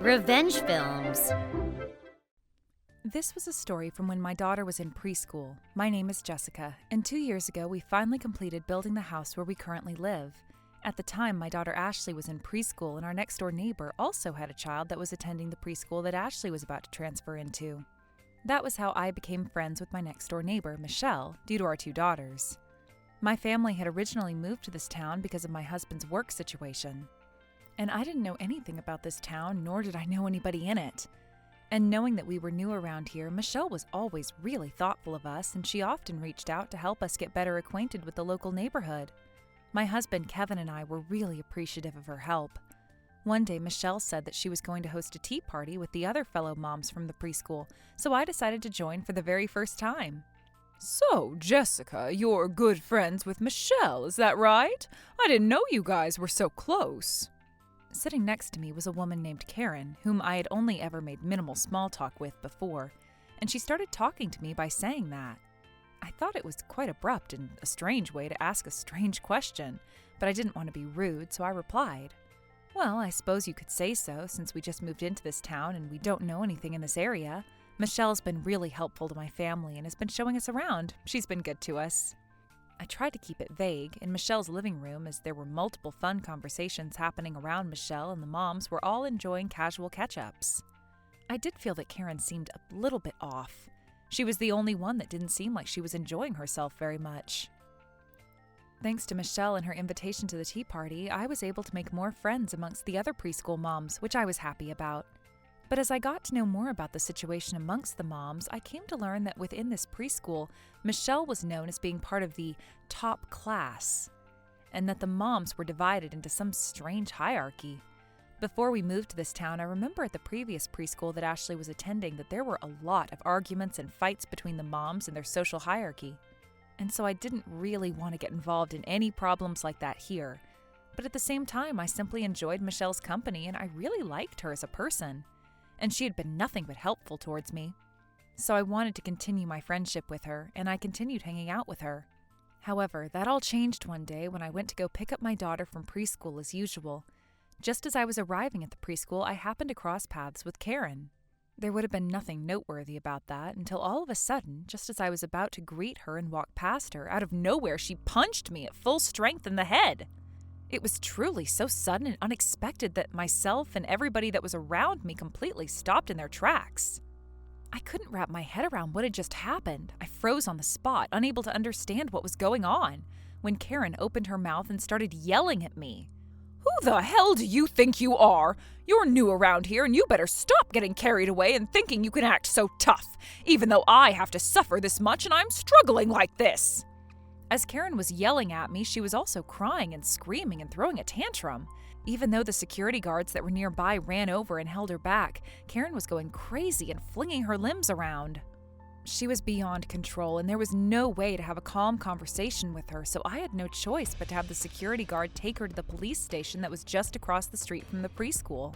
Revenge films. This was a story from when my daughter was in preschool. My name is Jessica, and 2 years ago we finally completed building the house where we currently live. At the time, my daughter Ashley was in preschool, and our next-door neighbor also had a child that was attending the preschool that Ashley was about to transfer into. That was how I became friends with my next-door neighbor, Michelle, due to our 2 daughters. My family had originally moved to this town because of my husband's work situation. And I didn't know anything about this town, nor did I know anybody in it. And knowing that we were new around here, Michelle was always really thoughtful of us, and she often reached out to help us get better acquainted with the local neighborhood. My husband Kevin and I were really appreciative of her help. One day, Michelle said that she was going to host a tea party with the other fellow moms from the preschool, so I decided to join for the very first time. So, Jessica, you're good friends with Michelle, is that right? I didn't know you guys were so close. Sitting next to me was a woman named Karen, whom I had only ever made minimal small talk with before, and she started talking to me by saying that. I thought it was quite abrupt and a strange way to ask a strange question, but I didn't want to be rude, so I replied, "Well, I suppose you could say so, since we just moved into this town and we don't know anything in this area. Michelle's been really helpful to my family and has been showing us around. She's been good to us." I tried to keep it vague in Michelle's living room, as there were multiple fun conversations happening around Michelle, and the moms were all enjoying casual catch-ups. I did feel that Karen seemed a little bit off. She was the only one that didn't seem like she was enjoying herself very much. Thanks to Michelle and her invitation to the tea party, I was able to make more friends amongst the other preschool moms, which I was happy about. But as I got to know more about the situation amongst the moms, I came to learn that within this preschool, Michelle was known as being part of the top class, and that the moms were divided into some strange hierarchy. Before we moved to this town, I remember at the previous preschool that Ashley was attending that there were a lot of arguments and fights between the moms and their social hierarchy. And so I didn't really want to get involved in any problems like that here. But at the same time, I simply enjoyed Michelle's company, and I really liked her as a person. And she had been nothing but helpful towards me. So I wanted to continue my friendship with her, and I continued hanging out with her. However, that all changed one day when I went to go pick up my daughter from preschool as usual. Just as I was arriving at the preschool, I happened to cross paths with Karen. There would have been nothing noteworthy about that until all of a sudden, just as I was about to greet her and walk past her, out of nowhere she punched me at full strength in the head. It was truly so sudden and unexpected that myself and everybody that was around me completely stopped in their tracks. I couldn't wrap my head around what had just happened. I froze on the spot, unable to understand what was going on, when Karen opened her mouth and started yelling at me. Who the hell do you think you are? You're new around here, and you better stop getting carried away and thinking you can act so tough, even though I have to suffer this much and I'm struggling like this. As Karen was yelling at me, she was also crying and screaming and throwing a tantrum. Even though the security guards that were nearby ran over and held her back, Karen was going crazy and flinging her limbs around. She was beyond control, and there was no way to have a calm conversation with her, so I had no choice but to have the security guard take her to the police station that was just across the street from the preschool.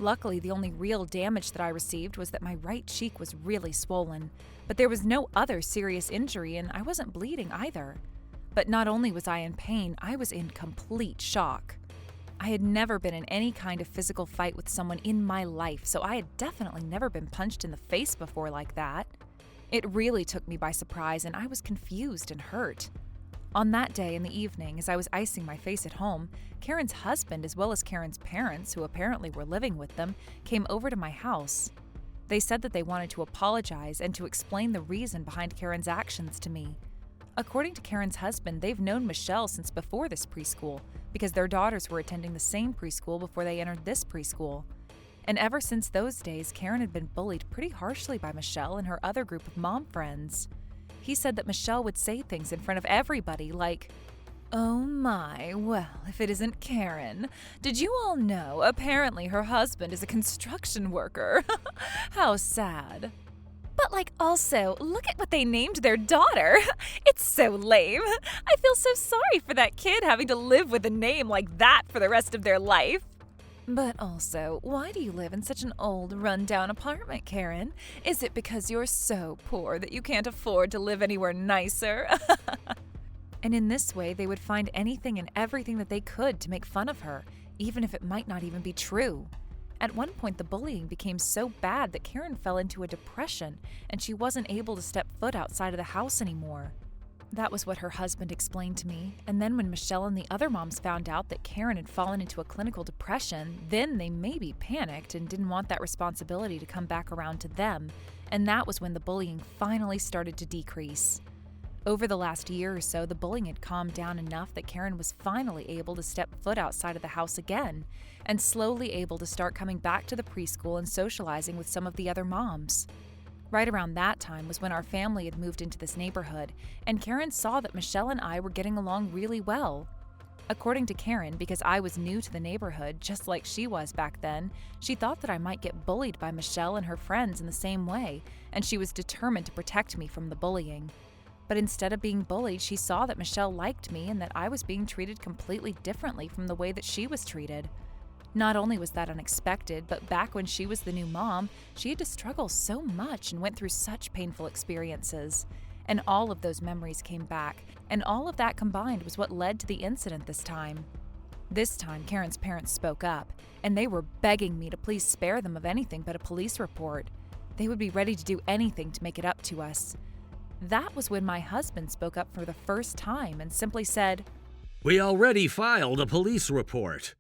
Luckily, the only real damage that I received was that my right cheek was really swollen, but there was no other serious injury, and I wasn't bleeding either. But not only was I in pain, I was in complete shock. I had never been in any kind of physical fight with someone in my life, so I had definitely never been punched in the face before like that. It really took me by surprise, and I was confused and hurt. On that day in the evening, as I was icing my face at home, Karen's husband, as well as Karen's parents, who apparently were living with them, came over to my house. They said that they wanted to apologize and to explain the reason behind Karen's actions to me. According to Karen's husband, they've known Michelle since before this preschool, because their daughters were attending the same preschool before they entered this preschool. And ever since those days, Karen had been bullied pretty harshly by Michelle and her other group of mom friends. He said that Michelle would say things in front of everybody like, "Oh my, well, if it isn't Karen. Did you all know? Apparently her husband is a construction worker. How sad." But also, look at what they named their daughter. It's so lame. I feel so sorry for that kid having to live with a name like that for the rest of their life. But also, why do you live in such an old, run-down apartment, Karen? Is it because you're so poor that you can't afford to live anywhere nicer? And in this way, they would find anything and everything that they could to make fun of her, even if it might not even be true. At one point, the bullying became so bad that Karen fell into a depression, and she wasn't able to step foot outside of the house anymore. That was what her husband explained to me, and then when Michelle and the other moms found out that Karen had fallen into a clinical depression, then they maybe panicked and didn't want that responsibility to come back around to them, and that was when the bullying finally started to decrease. Over the last year or so, the bullying had calmed down enough that Karen was finally able to step foot outside of the house again, and slowly able to start coming back to the preschool and socializing with some of the other moms. Right around that time was when our family had moved into this neighborhood, and Karen saw that Michelle and I were getting along really well. According to Karen, because I was new to the neighborhood, just like she was back then, she thought that I might get bullied by Michelle and her friends in the same way, and she was determined to protect me from the bullying. But instead of being bullied, she saw that Michelle liked me and that I was being treated completely differently from the way that she was treated. Not only was that unexpected, but back when she was the new mom, she had to struggle so much and went through such painful experiences. And all of those memories came back, and all of that combined was what led to the incident this time. This time, Karen's parents spoke up, and they were begging me to please spare them of anything but a police report. They would be ready to do anything to make it up to us. That was when my husband spoke up for the first time and simply said, "We already filed a police report."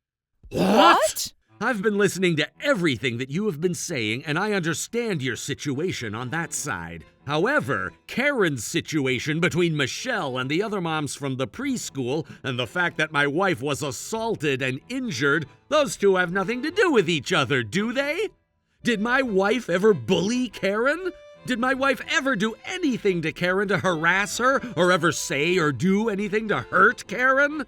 What? I've been listening to everything that you have been saying, and I understand your situation on that side. However, Karen's situation between Michelle and the other moms from the preschool, and the fact that my wife was assaulted and injured, those two have nothing to do with each other, do they? Did my wife ever bully Karen? Did my wife ever do anything to Karen to harass her, or ever say or do anything to hurt Karen?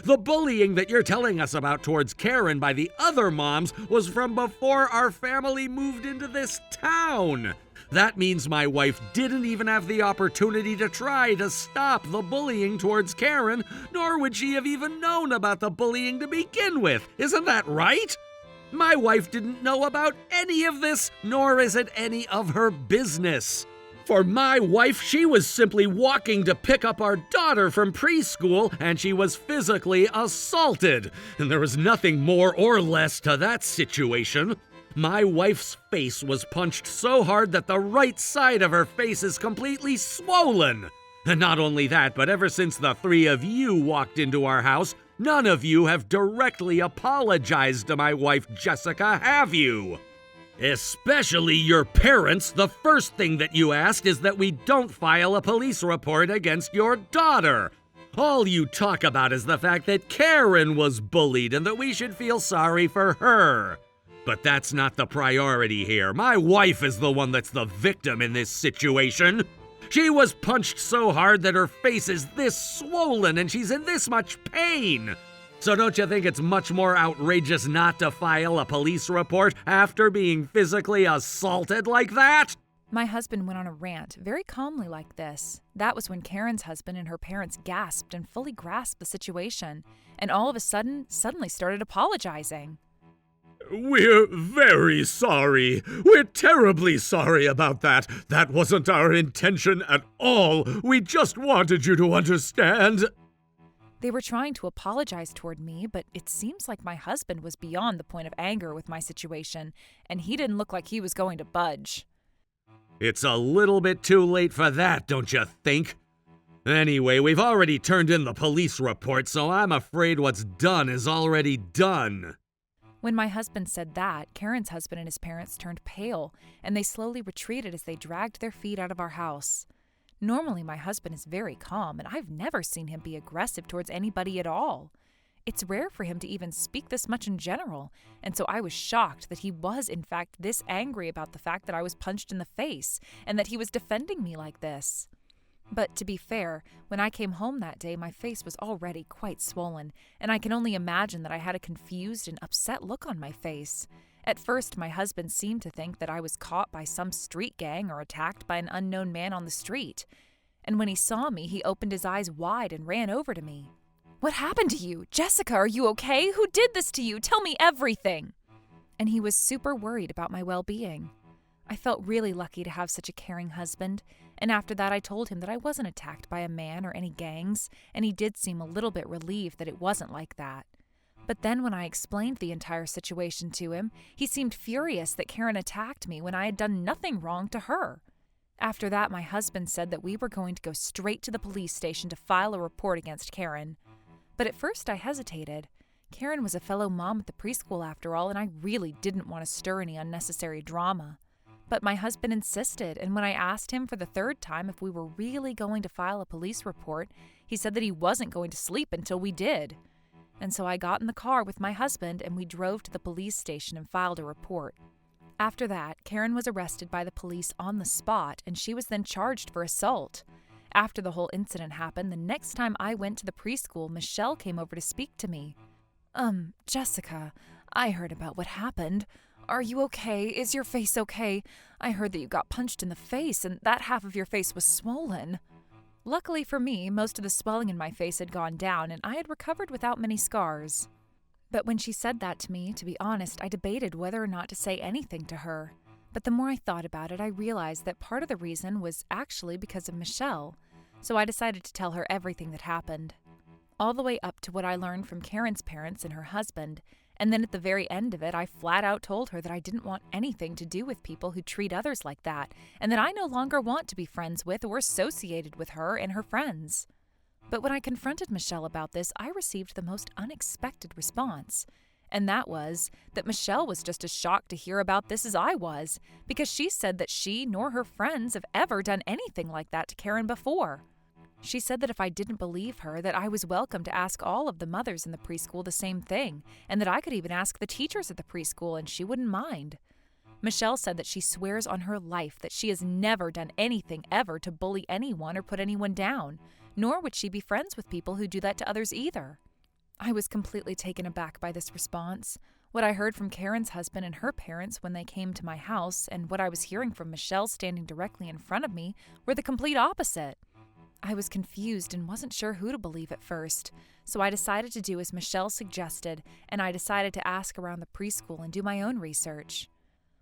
The bullying that you're telling us about towards Karen by the other moms was from before our family moved into this town. That means my wife didn't even have the opportunity to try to stop the bullying towards Karen, nor would she have even known about the bullying to begin with. Isn't that right? My wife didn't know about any of this, nor is it any of her business. For my wife, she was simply walking to pick up our daughter from preschool, and she was physically assaulted. And there was nothing more or less to that situation. My wife's face was punched so hard that the right side of her face is completely swollen. And not only that, but ever since the three of you walked into our house, none of you have directly apologized to my wife, Jessica, have you? Especially your parents. The first thing that you asked is that we don't file a police report against your daughter. All you talk about is the fact that Karen was bullied and that we should feel sorry for her. But that's not the priority here. My wife is the one that's the victim in this situation. She was punched so hard that her face is this swollen and she's in this much pain. So don't you think it's much more outrageous not to file a police report after being physically assaulted like that? My husband went on a rant, very calmly like this. That was when Karen's husband and her parents gasped and fully grasped the situation, and all of a sudden, suddenly started apologizing. We're very sorry. We're terribly sorry about that. That wasn't our intention at all. We just wanted you to understand. They were trying to apologize toward me, but it seems like my husband was beyond the point of anger with my situation, and he didn't look like he was going to budge. It's a little bit too late for that, don't you think? Anyway, we've already turned in the police report, so I'm afraid what's done is already done. When my husband said that, Karen's husband and his parents turned pale, and they slowly retreated as they dragged their feet out of our house. Normally, my husband is very calm, and I've never seen him be aggressive towards anybody at all. It's rare for him to even speak this much in general, and so I was shocked that he was, in fact, this angry about the fact that I was punched in the face, and that he was defending me like this. But to be fair, when I came home that day, my face was already quite swollen, and I can only imagine that I had a confused and upset look on my face. At first, my husband seemed to think that I was caught by some street gang or attacked by an unknown man on the street. And when he saw me, he opened his eyes wide and ran over to me. "What happened to you? Jessica, are you okay? Who did this to you? Tell me everything." And he was super worried about my well-being. I felt really lucky to have such a caring husband, And after that, I told him that I wasn't attacked by a man or any gangs, and he did seem a little bit relieved that it wasn't like that. But then when I explained the entire situation to him, he seemed furious that Karen attacked me when I had done nothing wrong to her. After that, my husband said that we were going to go straight to the police station to file a report against Karen. But at first I hesitated. Karen was a fellow mom at the preschool after all, and I really didn't want to stir any unnecessary drama. But my husband insisted, and when I asked him for the third time if we were really going to file a police report, he said that he wasn't going to sleep until we did. And so I got in the car with my husband and we drove to the police station and filed a report. After that, Karen was arrested by the police on the spot, and she was then charged for assault. After the whole incident happened, the next time I went to the preschool, Michelle came over to speak to me. Jessica, I heard about what happened. Are you okay? Is your face okay? I heard that you got punched in the face and that half of your face was swollen. Luckily for me, most of the swelling in my face had gone down and I had recovered without many scars. But when she said that to me, to be honest, I debated whether or not to say anything to her. But the more I thought about it, I realized that part of the reason was actually because of Michelle. So I decided to tell her everything that happened. All the way up to what I learned from Karen's parents and her husband. And then at the very end of it, I flat out told her that I didn't want anything to do with people who treat others like that, and that I no longer want to be friends with or associated with her and her friends. But when I confronted Michelle about this, I received the most unexpected response. And that was that Michelle was just as shocked to hear about this as I was, because she said that she nor her friends have ever done anything like that to Karen before. She said that if I didn't believe her, that I was welcome to ask all of the mothers in the preschool the same thing, and that I could even ask the teachers at the preschool and she wouldn't mind. Michelle said that she swears on her life that she has never done anything ever to bully anyone or put anyone down, nor would she be friends with people who do that to others either. I was completely taken aback by this response. What I heard from Karen's husband and her parents when they came to my house, and what I was hearing from Michelle standing directly in front of me, were the complete opposite. I was confused and wasn't sure who to believe at first, so I decided to do as Michelle suggested, and I decided to ask around the preschool and do my own research.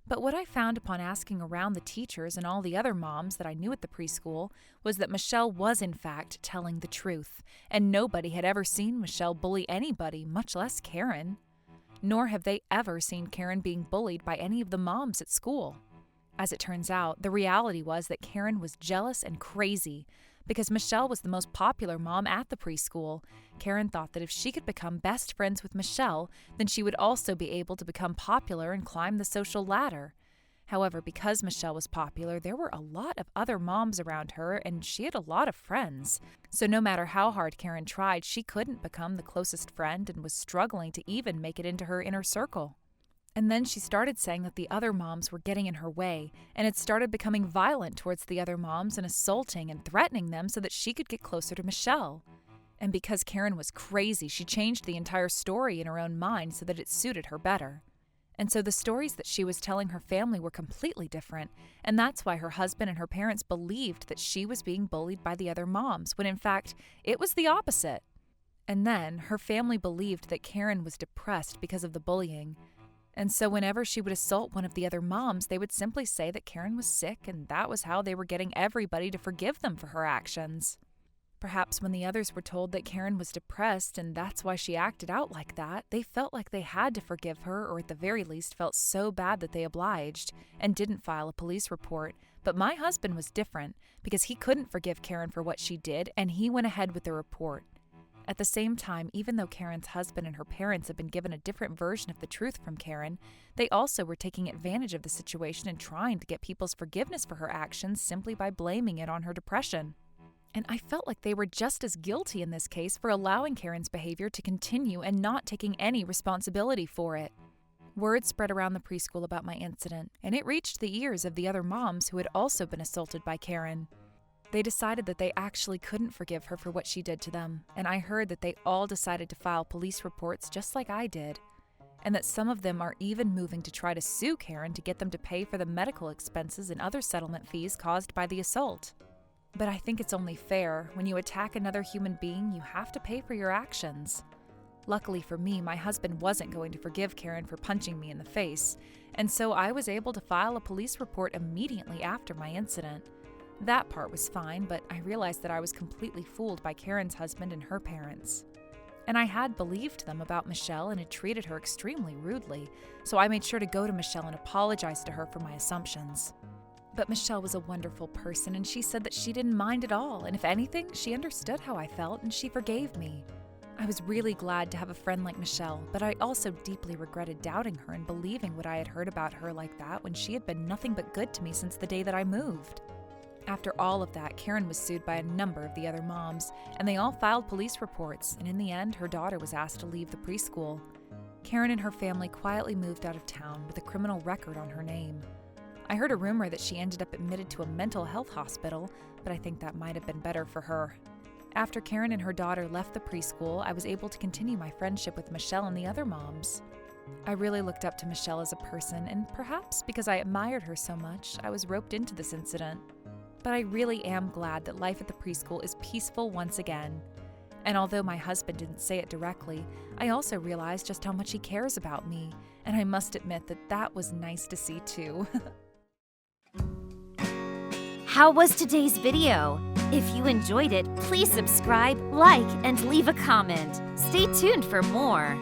But what I found upon asking around the teachers and all the other moms that I knew at the preschool was that Michelle was in fact telling the truth, and nobody had ever seen Michelle bully anybody, much less Karen. Nor have they ever seen Karen being bullied by any of the moms at school. As it turns out, the reality was that Karen was jealous and crazy. Because Michelle was the most popular mom at the preschool, Karen thought that if she could become best friends with Michelle, then she would also be able to become popular and climb the social ladder. However, because Michelle was popular, there were a lot of other moms around her, and she had a lot of friends. So no matter how hard Karen tried, she couldn't become the closest friend and was struggling to even make it into her inner circle. And then she started saying that the other moms were getting in her way, and had started becoming violent towards the other moms and assaulting and threatening them so that she could get closer to Michelle. And because Karen was crazy, she changed the entire story in her own mind so that it suited her better. And so the stories that she was telling her family were completely different, and that's why her husband and her parents believed that she was being bullied by the other moms, when in fact, it was the opposite. And then her family believed that Karen was depressed because of the bullying. And so whenever she would assault one of the other moms, they would simply say that Karen was sick, and that was how they were getting everybody to forgive them for her actions. Perhaps when the others were told that Karen was depressed and that's why she acted out like that, they felt like they had to forgive her, or at the very least felt so bad that they obliged and didn't file a police report. But my husband was different, because he couldn't forgive Karen for what she did, and he went ahead with the report. At the same time, even though Karen's husband and her parents had been given a different version of the truth from Karen, they also were taking advantage of the situation and trying to get people's forgiveness for her actions simply by blaming it on her depression. And I felt like they were just as guilty in this case for allowing Karen's behavior to continue and not taking any responsibility for it. Word spread around the preschool about my incident, and it reached the ears of the other moms who had also been assaulted by Karen. They decided that they actually couldn't forgive her for what she did to them, and I heard that they all decided to file police reports just like I did, and that some of them are even moving to try to sue Karen to get them to pay for the medical expenses and other settlement fees caused by the assault. But I think it's only fair. When you attack another human being, you have to pay for your actions. Luckily for me, my husband wasn't going to forgive Karen for punching me in the face, and so I was able to file a police report immediately after my incident. That part was fine, but I realized that I was completely fooled by Karen's husband and her parents. And I had believed them about Michelle and had treated her extremely rudely, so I made sure to go to Michelle and apologize to her for my assumptions. But Michelle was a wonderful person, and she said that she didn't mind at all, and if anything, she understood how I felt and she forgave me. I was really glad to have a friend like Michelle, but I also deeply regretted doubting her and believing what I had heard about her like that when she had been nothing but good to me since the day that I moved. After all of that, Karen was sued by a number of the other moms, and they all filed police reports, and in the end, her daughter was asked to leave the preschool. Karen and her family quietly moved out of town with a criminal record on her name. I heard a rumor that she ended up admitted to a mental health hospital, but I think that might have been better for her. After Karen and her daughter left the preschool, I was able to continue my friendship with Michelle and the other moms. I really looked up to Michelle as a person, and perhaps because I admired her so much, I was roped into this incident. But I really am glad that life at the preschool is peaceful once again. And although my husband didn't say it directly, I also realized just how much he cares about me, and I must admit that that was nice to see too. How was today's video? If you enjoyed it, please subscribe, like, and leave a comment. Stay tuned for more.